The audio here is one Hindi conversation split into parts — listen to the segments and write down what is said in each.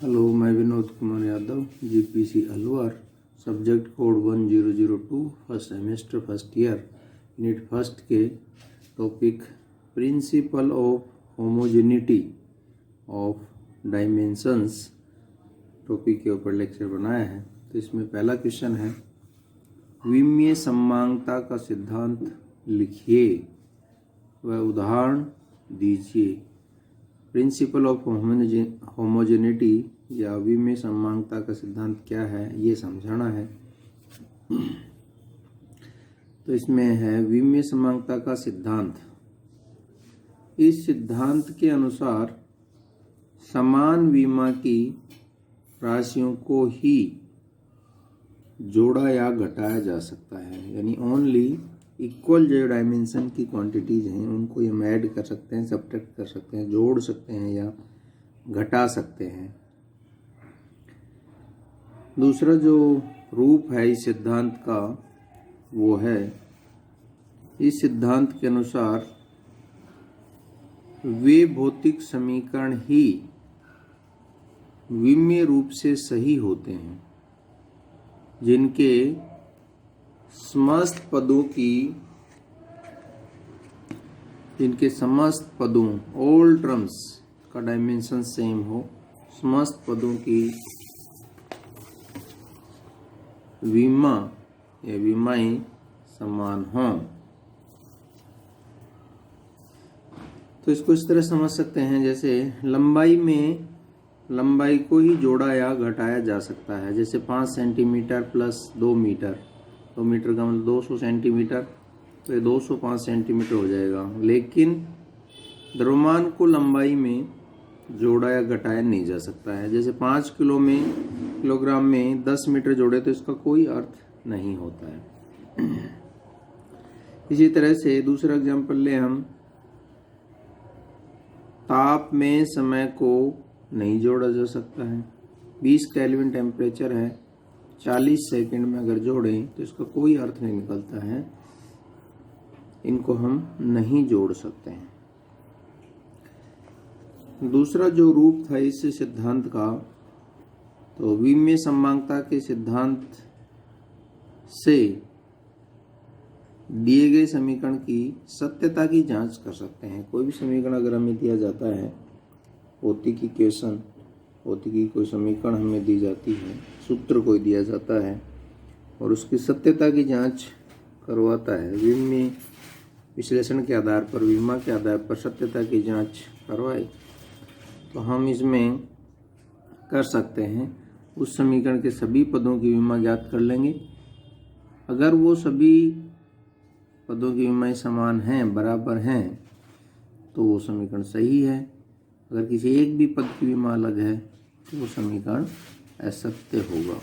हेलो, मैं Vinod Kumar Yadav, GPC Alwar, subject code 1002, first semester first year, unit first के topic principle of homogeneity of dimensions topic के ऊपर लेक्चर बनाया है। तो इसमें पहला क्वेश्चन है, विमीय समांगता का सिद्धांत लिखिए व उदाहरण दीजिए। प्रिंसिपल ऑफ होमोजेनिटी या विमीय समांगता का सिद्धांत क्या है, ये समझाना है। तो इसमें है विमीय समांगता का सिद्धांत। इस सिद्धांत के अनुसार समान विमा की राशियों को ही जोड़ा या घटाया जा सकता है, यानी ओनली इक्वल जो डायमेंशन की क्वांटिटीज हैं उनको हम ऐड कर सकते हैं, सब्ट्रैक्ट कर सकते हैं, जोड़ सकते हैं या घटा सकते हैं। दूसरा जो रूप है इस सिद्धांत का वो है, इस सिद्धांत के अनुसार वे भौतिक समीकरण ही विमीय रूप से सही होते हैं जिनके समस्त पदों ऑल टर्म्स का डायमेंशन सेम हो, समस्त पदों की विमा या विमाएं समान हों। तो इसको इस तरह समझ सकते हैं, जैसे लंबाई को ही जोड़ा या घटाया जा सकता है। जैसे 5 सेंटीमीटर प्लस 2 मीटर, 2 मीटर का मतलब 200 सेंटीमीटर, तो ये 205 सेंटीमीटर हो जाएगा। लेकिन द्रव्यमान को लंबाई में जोड़ा या घटाया नहीं जा सकता है। जैसे 5 किलोग्राम में 10 मीटर जोड़े तो इसका कोई अर्थ नहीं होता है। इसी तरह से दूसरा एग्जाम्पल ले हम, ताप में समय को नहीं जोड़ा जा सकता है। 20 केल्विन टेम्परेचर है, 40 सेकंड में अगर जोड़ें तो इसका कोई अर्थ नहीं निकलता है, इनको हम नहीं जोड़ सकते हैं। दूसरा जो रूप था इस सिद्धांत का, तो विमीय समांगता के सिद्धांत से दिए गए समीकरण की सत्यता की जांच कर सकते हैं। कोई भी समीकरण अगर हमें दिया जाता है, भौतिकी कोई समीकरण हमें दी जाती है, सूत्र कोई दिया जाता है और उसकी सत्यता की जांच करवाता है, विमीय विश्लेषण के आधार पर, विमा के आधार पर सत्यता की जांच करवाए, तो हम इसमें कर सकते हैं। उस समीकरण के सभी पदों की विमा ज्ञात कर लेंगे। अगर वो सभी पदों की विमाएं समान हैं, बराबर हैं, तो वो समीकरण सही है। अगर किसी एक भी पद की विमा अलग है तो वो समीकरण असत्य होगा।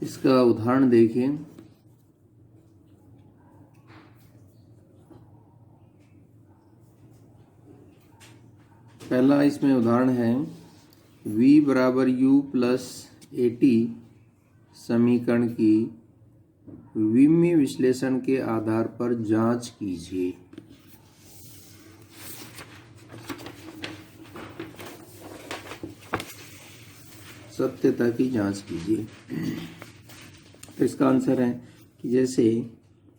इसका उदाहरण देखिए। पहला इसमें उदाहरण है, v बराबर u प्लस 80 समीकरण की विमीय विश्लेषण के आधार पर जांच कीजिए। सत्यता की जांच कीजिए। तो इसका आंसर है कि जैसे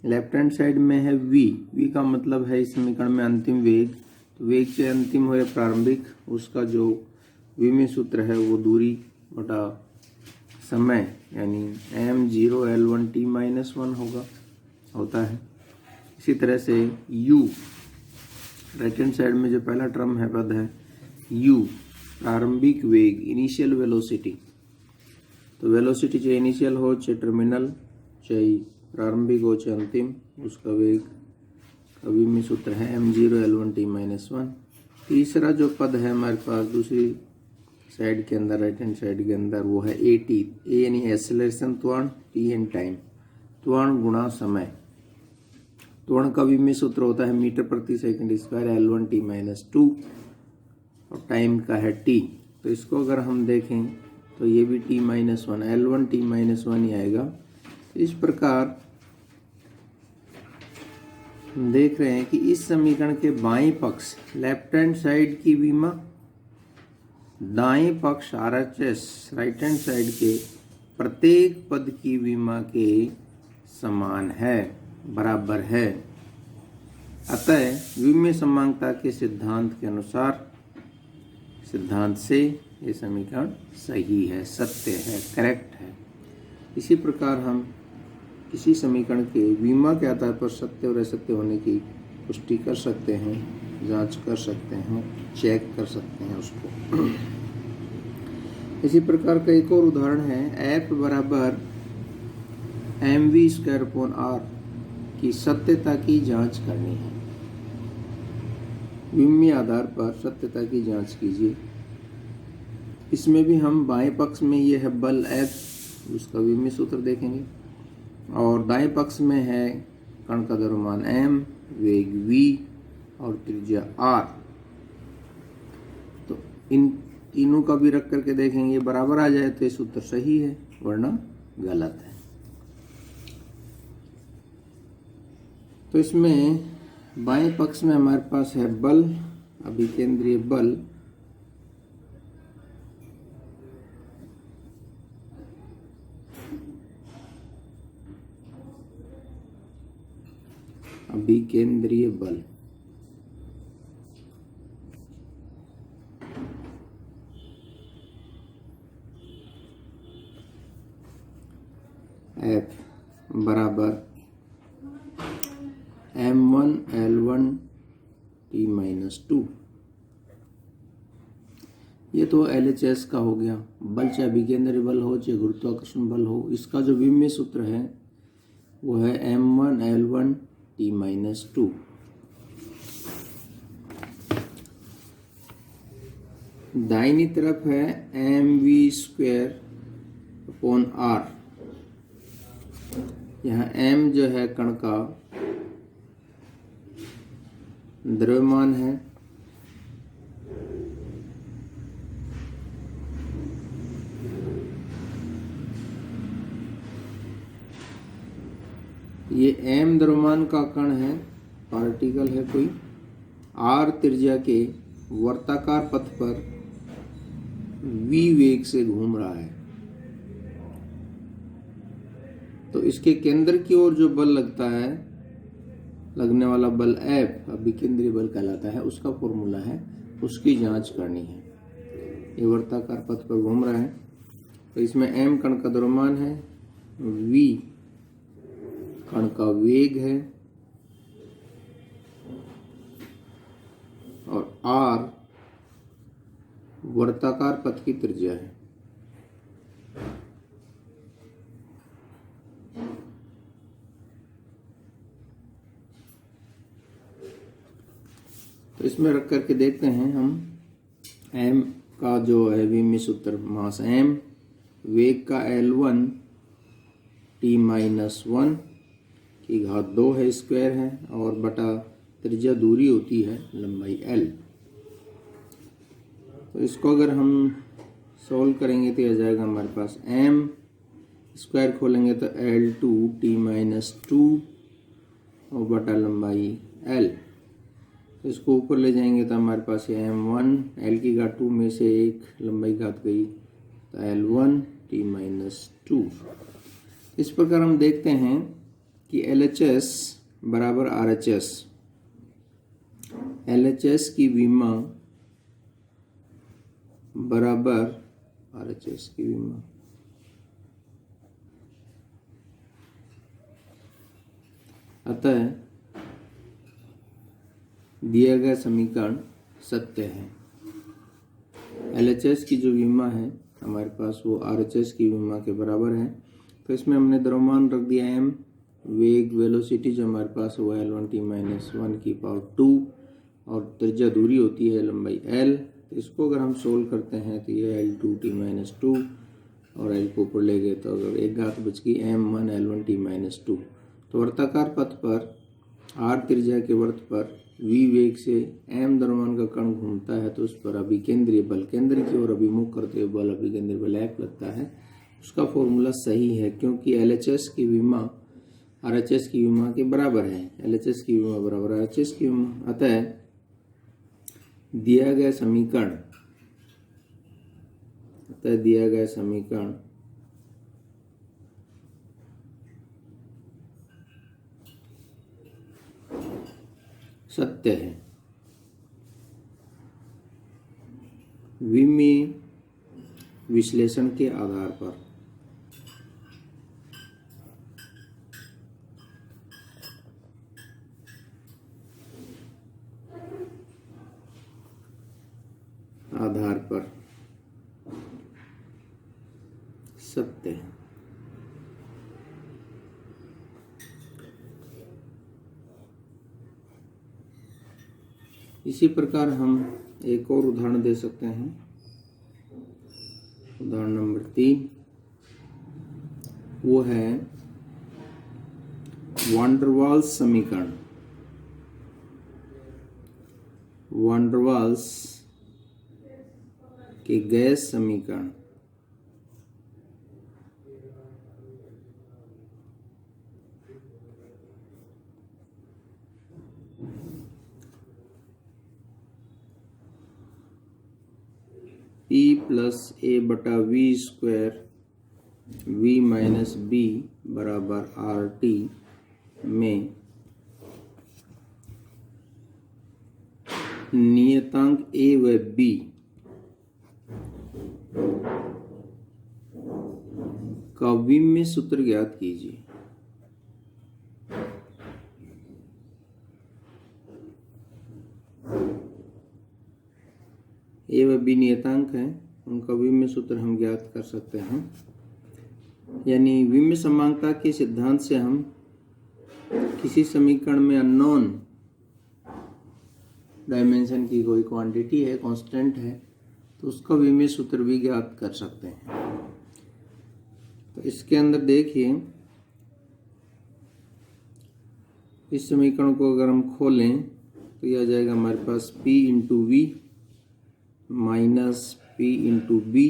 लेफ्ट हैंड साइड में है v का मतलब है इस समीकरण में अंतिम वेग, तो वेग से अंतिम हो या प्रारंभिक, उसका जो विमीय सूत्र है वो दूरी बटा समय, यानी m0L1t-1 होता है। इसी तरह से u राइट हैंड साइड में जो पहला टर्म है, पद है u, प्रारंभिक वेग, इनिशियल वेलोसिटी। तो वेलोसिटी चाहे इनिशियल हो, चाहे टर्मिनल, चाहे प्रारंभिक हो, चाहे अंतिम, उसका वेग का विमीय सूत्र है m0L1t-1। तीसरा जो पद है हमारे पास दूसरी साइड के अंदर, राइट हैंड साइड के अंदर, वो है AT, A यानी एक्सेलरेशन त्वरण, T यानी टाइम, त्वरण गुणा समय। त्वरण का विमीय सूत्र होता है मीटर प्रति सेकंड स्क्वायर L1t-2 और टाइम का है T। तो इसको अगर हम देखें तो ये भी t-1, L1t-1 ही आएगा। इस प्रकार देख रहे हैं कि इस समीकरण के बाएं पक्ष लेफ्ट हैंड साइड की विमा दाएं पक्ष RHS राइट हैंड साइड के प्रत्येक पद की विमा के समान है, बराबर है। अतः विमीय समांगता के सिद्धांत के अनुसार, सिद्धांत से ये समीकरण सही है, सत्य है, करेक्ट है। इसी प्रकार हम किसी समीकरण के विमा के आधार पर सत्य और असत्य होने की पुष्टि कर सकते हैं, जांच कर सकते हैं, चेक कर सकते हैं उसको। इसी प्रकार का एक और उदाहरण है, F बराबर mv² की सत्यता की जांच करनी है। विमीय आधार पर सत्यता की जांच कीजिए। इसमें भी हम बाएं पक्ष में ये है बल F, उसका विमीय सूत्र देखेंगे, और दाएं पक्ष में है कण का द्रव्यमान m, वेग v और त्रिज्या r। तो इन तीनों का भी रख करके देखेंगे, बराबर आ जाए तो ये सूत्र सही है, वरना गलत है। तो इसमें बाएं पक्ष में हमारे पास है बल, अभिकेंद्रीय बल, अभिकेंद्रीय बल। F बराबर m1L1T-2। ये तो LHS का हो गया। बल चाहे अभिकेंद्रीय बल हो चाहे गुरुत्वाकर्षण बल हो, इसका जो विमीय सूत्र है वो है m1L1T-2। दाहिनी तरफ है mv²/r। यहाँ m जो है कण का द्रव्यमान है, ये m द्रव्यमान का कण है, पार्टिकल है कोई, r त्रिज्या के वर्ताकार पथ पर v वेग से घूम रहा है। तो इसके केंद्र की ओर जो बल लगता है, लगने वाला बल F अभिकेंद्रीय बल कहलाता है, उसका फॉर्मूला है, उसकी जांच करनी है। ये वर्ताकार पथ पर घूम रहा है, तो इसमें m कण का द्रव्यमान है, v कण का वेग है और r वर्ताकार पथ की त्रिज्या है। तो इसमें रख करके देखते हैं हम m का जो है विमीय सूत्र, मास m, वेग का L1 T-1 की घात 2 है, स्क्वायर है, और बटा त्रिज्या दूरी होती है लंबाई L। तो इसको अगर हम सॉल्व करेंगे तो आ जाएगा हमारे पास m, स्क्वायर खोलेंगे तो L2 T-2 और बटा लंबाई L। तो इसको ऊपर ले जाएंगे तो हमारे पास ये m1, L की घात 2 में से एक लंबाई घात गई तो L1 T-2। इस प्रकार हम देखते हैं कि LHS बराबर RHS, LHS की विमा बराबर RHS की विमा। अतः दिया गया समीकरण सत्य है। LHS की जो विमा है हमारे पास वो RHS की विमा के बराबर है। तो इसमें हमने द्रव्यमान रख दिया m, वेग वेलोसिटी जो हमारे पास हुआ L1 T-1 की पावर 2 और त्रिज्या दूरी होती है लंबाई L। तो इसको अगर हम सोल्व करते हैं तो ये L2 T-2 और L को ऊपर ले गए तो अगर एक घात बच गई m1 L1 T-2। तो वर्ताकार पथ पर r त्रिज्या के वर्त पर v वेग से m द्रव्यमान का कण घूमता है, तो उस पर अभिकेंद्रीय बल केंद्र की ओर अभिमुख करते हुए बल अभिकेंद्रीय बल F लगता है। उसका फॉर्मूला सही है क्योंकि LHS की विमा RHS की विमा के बराबर है। LHS की विमा बराबर RHS की विमा। अतः दिया गया समीकरण अतः दिया गया समीकरण सत्य है। विमीय विश्लेषण के आधार पर सत्य है। इसी प्रकार हम एक और उदाहरण दे सकते हैं। उदाहरण नंबर 3 वो है वान डर वाल्स समीकरण। वान डर वाल्स के गैस समीकरण P प्लस ए बटा V square V minus B बराबर आर टी में नियतांक ए व बी का विमीय सूत्र ज्ञात कीजिए। ए व बी नियतांक हैं, उनका विमीय सूत्र हम ज्ञात कर सकते हैं। यानी विमीय समांगता के सिद्धांत से हम किसी समीकरण में अननोन डायमेंशन की कोई क्वांटिटी है, कांस्टेंट है, तो उसका विमीय सूत्र भी ज्ञात कर सकते हैं। तो इसके अंदर देखिए, इस समीकरण को अगर हम खोलें तो यह आ जाएगा हमारे पास P into V minus P into B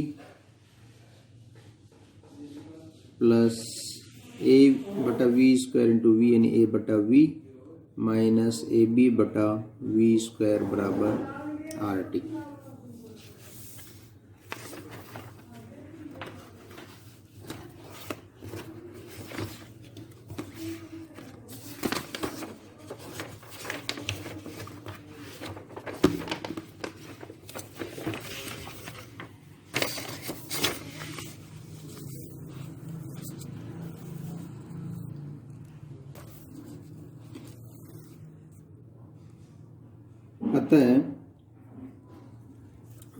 plus A बटा वी स्क्वायर इंटू वी यानी ए बटा वी माइनस ए बी बटा वी स्क्वायर बराबर आर टी। अतः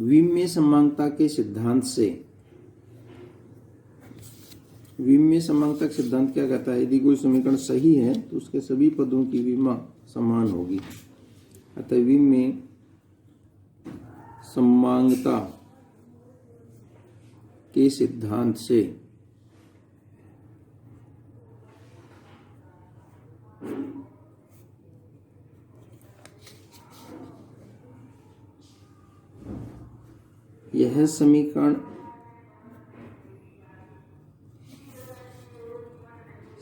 विमीय समांगता के सिद्धांत से, विमीय समांगता का सिद्धांत क्या कहता है? यदि कोई समीकरण सही है तो उसके सभी पदों की विमा समान होगी। अतः विमीय समांगता के सिद्धांत से यह समीकरण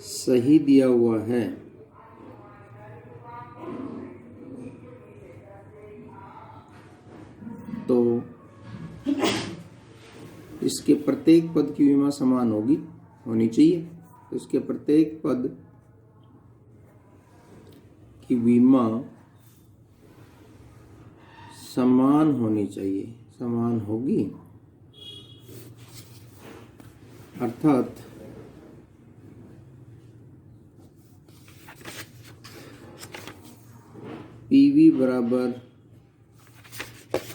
सही दिया हुआ है तो इसके प्रत्येक पद की विमा समान होनी चाहिए। तो इसके प्रत्येक पद की विमा समान होनी चाहिए, समान होगी। अर्थात पीवी बराबर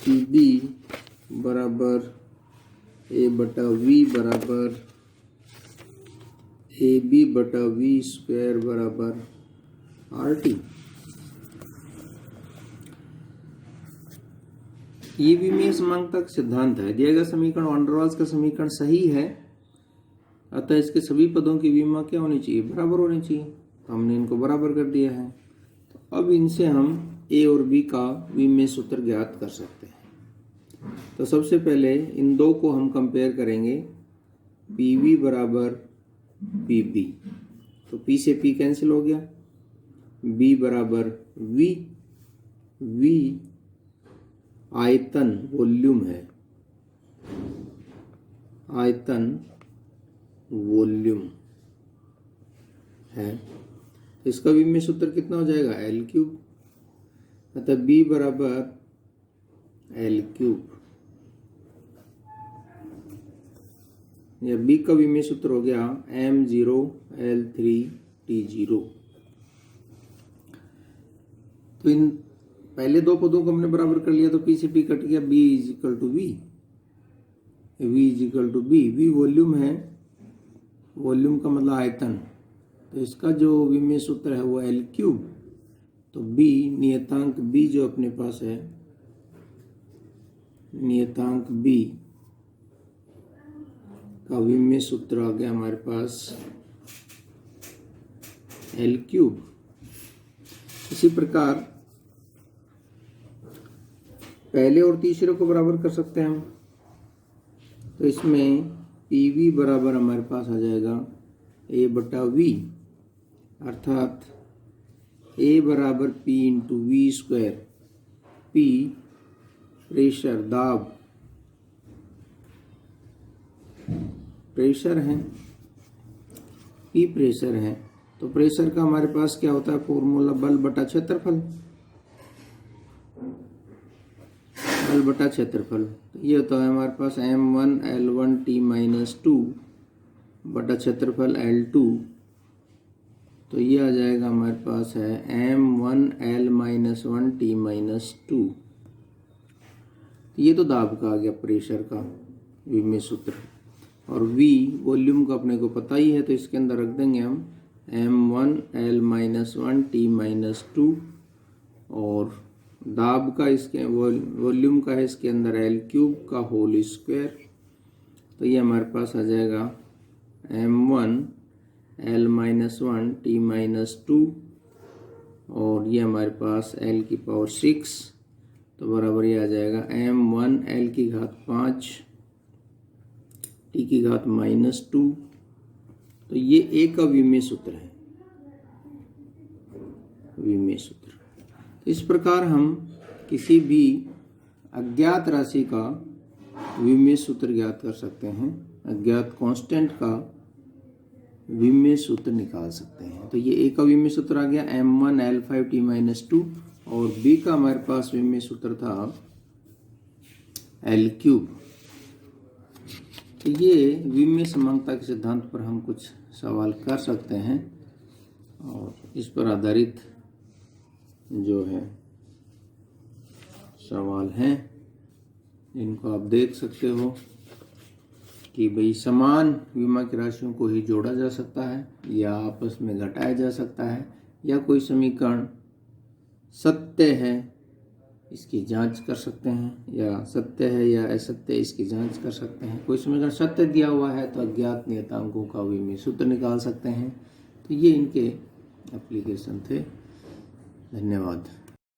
पीबी बराबर ए बटा वी बराबर ए बी बटा वी स्क्वायर बराबर आर टी। ये विमीय समांगता का सिद्धांत है। दिया गया समीकरण वान डर वाल्स का समीकरण सही है, अतः इसके सभी पदों की विमा क्या होनी चाहिए? बराबर होनी चाहिए। तो हमने इनको बराबर कर दिया है। तो अब इनसे हम ए और बी का विमीय सूत्र ज्ञात कर सकते हैं। तो सबसे पहले इन दो को हम कंपेयर करेंगे, पी वी बराबर पी बी। तो पी से पी कैंसिल हो गया, बी बराबर वी, वी आयतन वॉल्यूम है, आयतन वॉल्यूम है, इसका विमेय सूत्र कितना हो जाएगा, एल क्यूब। अतः बी बराबर एल क्यूब, या बी का विमेय सूत्र हो गया m0l3t0। तो इन पहले दो पदों को हमने बराबर कर लिया तो p से p कट गया, b is equal to v, v is equal to b। v volume है, वॉल्यूम का मतलब आयतन, तो इसका जो विमेय सूत्र है वो एल क्यूब। तो b नियतांक b जो अपने पास है, नियतांक b का विमेय सूत्र आ गया हमारे पास एल क्यूब। इसी प्रकार पहले और तीसरे को बराबर कर सकते हैं हम। तो इसमें पी वी बराबर हमारे पास आ जाएगा ए बटा वी, अर्थात ए बराबर P into V square. P pressure, दाब, प्रेशर है, पी प्रेशर है, तो प्रेशर का हमारे पास क्या होता है फॉर्मूला, बल बटा क्षेत्रफल, बल बटा क्षेत्रफल। तो ये होता है हमारे पास m1l1t-2 बटा क्षेत्रफल l2। तो ये आ जाएगा हमारे पास है m1l-1t-2। ये तो दाब का आ गया, प्रेशर का विमेय सूत्र। और v वॉल्यूम का अपने को पता ही है, तो इसके अंदर रख देंगे हम m1l-1t-2, और दाब का इसके वॉल्यूम का है इसके अंदर एल क्यूब का होल स्क्वायर। तो ये हमारे पास आ जाएगा m1l-1t-2, और ये हमारे पास l की पावर 6, तो बराबर ये आ जाएगा m1l की घात 5 t की घात -2। तो ये ए का विमेय सूत्र है, विमेय सूत्र। इस प्रकार हम किसी भी अज्ञात राशि का विमेय सूत्र ज्ञात कर सकते हैं, अज्ञात कांस्टेंट का विमेय सूत्र निकाल सकते हैं। तो ये ए का विमेय सूत्र आ गया m1l5t-2, और बी का हमारे पास विमेय सूत्र था एल क्यूब। तो ये विमेय समांगता के सिद्धांत पर हम कुछ सवाल कर सकते हैं, और इस पर आधारित जो है सवाल हैं इनको आप देख सकते हो कि भाई समान विमा की राशियों को ही जोड़ा जा सकता है या आपस में घटाया जा सकता है, या कोई समीकरण सत्य है इसकी जांच कर सकते हैं, या सत्य है या असत्य इसकी जांच कर सकते हैं। कोई समीकरण सत्य दिया हुआ है तो अज्ञात नियतांकों का विमेय सूत्र निकाल सकते हैं। तो ये इनके एप्लीकेशन थे। धन्यवाद।